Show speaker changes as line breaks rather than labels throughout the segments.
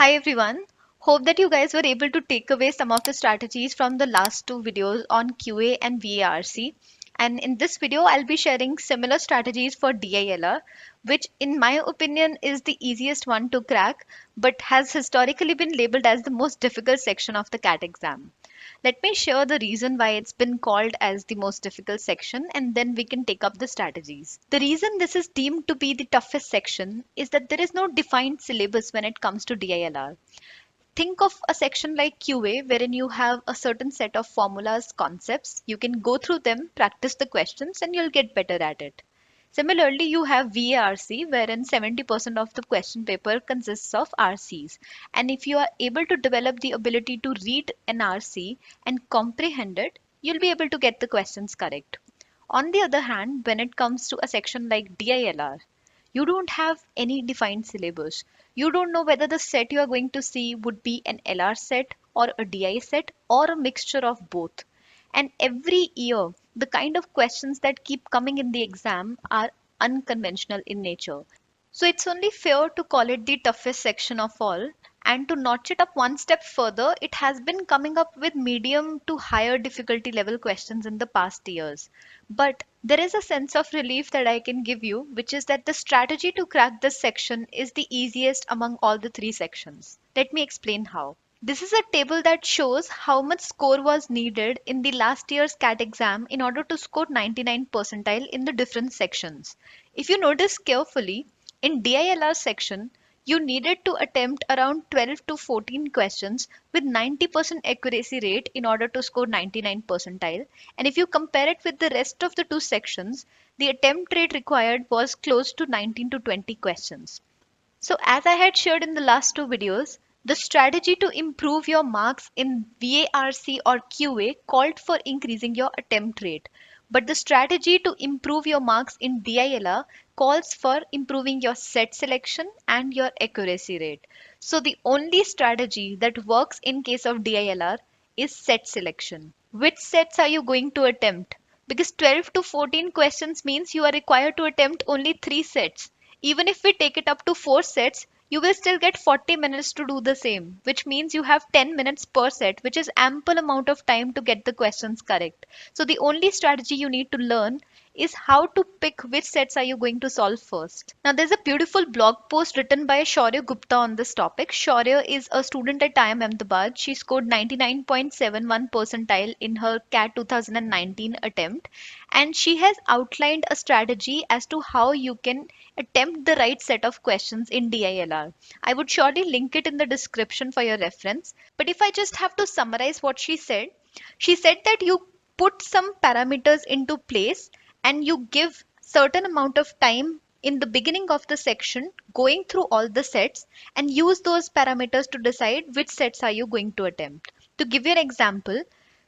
Hi everyone. Hope that you guys were able to take away some of the strategies from the last two videos on QA and VARC. And in this video, I'll be sharing similar strategies for DILR, which in my opinion is the easiest one to crack, but has historically been labeled as the most difficult section of the CAT exam. Let me share the reason why it's been called as the most difficult section and then we can take up the strategies. The reason this is deemed to be the toughest section is that there is no defined syllabus when it comes to DILR. Think of a section like QA wherein you have a certain set of formulas, concepts. You can go through them, practice the questions, and you'll get better at it. Similarly, you have VARC, wherein 70% of the question paper consists of RCs. And if you are able to develop the ability to read an RC and comprehend it, you'll be able to get the questions correct. On the other hand, when it comes to a section like DILR, you don't have any defined syllabus. You don't know whether the set you are going to see would be an LR set or a DI set or a mixture of both. And every year, the kind of questions that keep coming in the exam are unconventional in nature. So it's only fair to call it the toughest section of all. And to notch it up one step further, it has been coming up with medium to higher difficulty level questions in the past years. But there is a sense of relief that I can give you, which is that the strategy to crack this section is the easiest among all the three sections. Let me explain how. This is a table that shows how much score was needed in the last year's CAT exam in order to score 99 percentile in the different sections. If you notice carefully, in DILR section, you needed to attempt around 12 to 14 questions with 90% accuracy rate in order to score 99 percentile. And if you compare it with the rest of the two sections, the attempt rate required was close to 19 to 20 questions. So as I had shared in the last two videos, the strategy to improve your marks in VARC or QA called for increasing your attempt rate. But the strategy to improve your marks in DILR calls for improving your set selection and your accuracy rate. So the only strategy that works in case of DILR is set selection. Which sets are you going to attempt? Because 12 to 14 questions means you are required to attempt only 3 sets. Even if we take it up to 4 sets, you will still get 40 minutes to do the same, which means you have 10 minutes per set, which is ample amount of time to get the questions correct. So the only strategy you need to learn is how to pick which sets are you going to solve first. Now there's a beautiful blog post written by Shaurya Gupta on this topic. Shaurya is a student at IIM Ahmedabad. She scored 99.71 percentile in her CAT 2019 attempt, and she has outlined a strategy as to how you can attempt the right set of questions in DILR. I would surely link it in the description for your reference. But if I just have to summarize what she said that you put some parameters into place and you give certain amount of time in the beginning of the section going through all the sets and use those parameters to decide which sets are you going to attempt. To give you an example,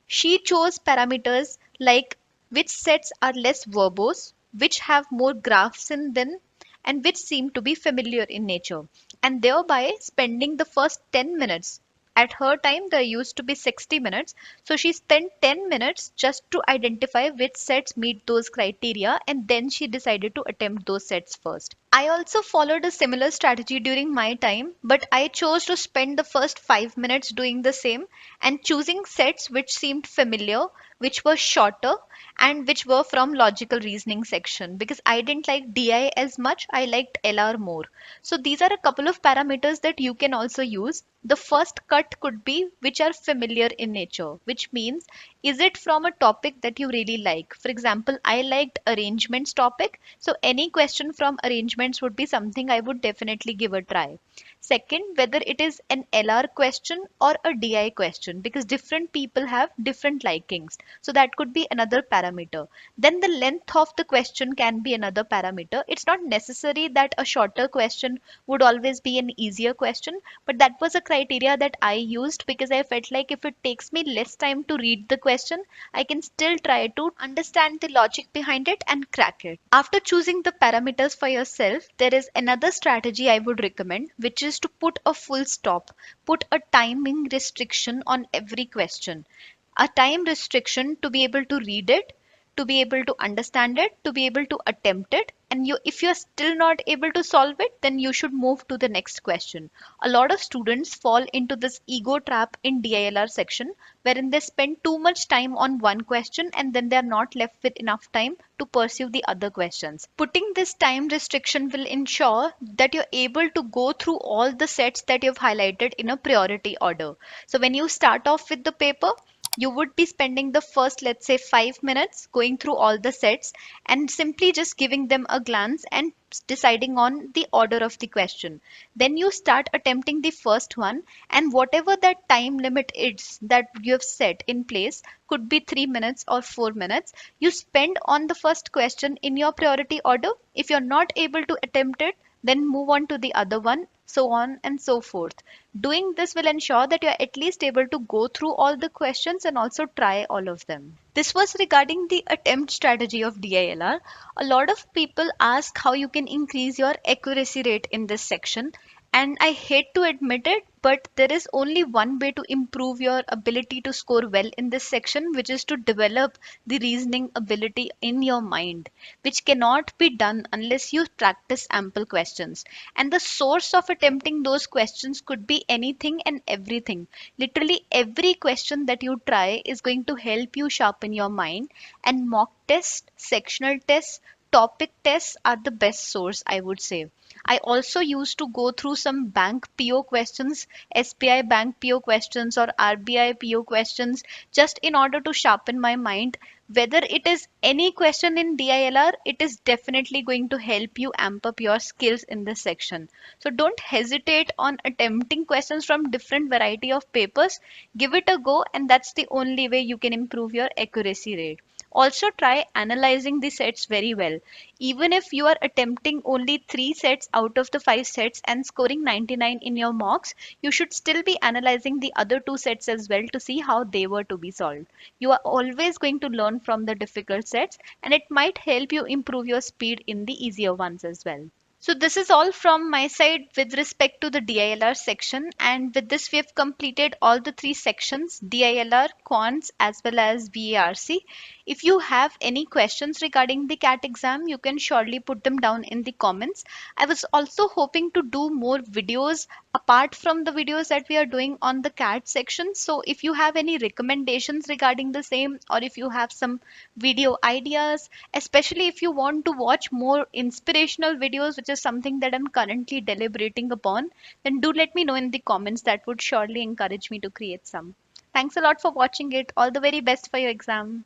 she chose parameters like which sets are less verbose, which have more graphs in them, and which seem to be familiar in nature, and thereby spending the first 10 minutes. At her time, there used to be 60 minutes, so she spent 10 minutes just to identify which sets meet those criteria, and then she decided to attempt those sets first. I also followed a similar strategy during my time, but I chose to spend the first 5 minutes doing the same and choosing sets which seemed familiar, which were shorter, and which were from logical reasoning section because I didn't like DI as much, I liked LR more. So these are a couple of parameters that you can also use. The first cut could be which are familiar in nature, which means is it from a topic that you really like? For example, I liked arrangements topic, so any question from arrangements would be something I would definitely give a try. Second, whether it is an LR question or a DI question, because different people have different likings. So that could be another parameter. Then the length of the question can be another parameter. It's not necessary that a shorter question would always be an easier question, but that was a criteria that I used because I felt like if it takes me less time to read the question, I can still try to understand the logic behind it and crack it. After choosing the parameters for yourself, there is another strategy I would recommend, which is to put a full stop, put a timing restriction on every question, a time restriction to be able to read it, to be able to understand it, to be able to attempt it. And if you're still not able to solve it, then you should move to the next question. A lot of students fall into this ego trap in DILR section, wherein they spend too much time on one question and then they're not left with enough time to pursue the other questions. Putting this time restriction will ensure that you're able to go through all the sets that you've highlighted in a priority order. So when you start off with the paper, you would be spending the first, let's say, 5 minutes going through all the sets and simply just giving them a glance and deciding on the order of the question. Then you start attempting the first one, and whatever that time limit is that you have set in place, could be 3 minutes or 4 minutes, you spend on the first question in your priority order. If you're not able to attempt it, then move on to the other one, so on and so forth. Doing this will ensure that you're at least able to go through all the questions and also try all of them. This was regarding the attempt strategy of DILR. A lot of people ask how you can increase your accuracy rate in this section. And I hate to admit it, but there is only one way to improve your ability to score well in this section, which is to develop the reasoning ability in your mind, which cannot be done unless you practice ample questions. And the source of attempting those questions could be anything and everything. Literally, every question that you try is going to help you sharpen your mind, and mock tests, sectional tests, topic tests are the best source, I would say. I also used to go through some bank PO questions, SBI bank PO questions, or RBI PO questions, just in order to sharpen my mind. Whether it is any question in DILR, it is definitely going to help you amp up your skills in this section. So don't hesitate on attempting questions from different variety of papers. Give it a go, and that's the only way you can improve your accuracy rate. Also try analyzing the sets very well. Even if you are attempting only 3 sets out of the 5 sets and scoring 99 in your mocks, you should still be analyzing the other 2 sets as well to see how they were to be solved. You are always going to learn from the difficult sets, and it might help you improve your speed in the easier ones as well. So this is all from my side with respect to the DILR section, and with this we have completed all the 3 sections: DILR, Quants as well as VARC. If you have any questions regarding the CAT exam, you can surely put them down in the comments. I was also hoping to do more videos apart from the videos that we are doing on the CAT section. So if you have any recommendations regarding the same, or if you have some video ideas, especially if you want to watch more inspirational videos, which is something that I'm currently deliberating upon, then do let me know in the comments. That would surely encourage me to create some. Thanks a lot for watching it. All the very best for your exam.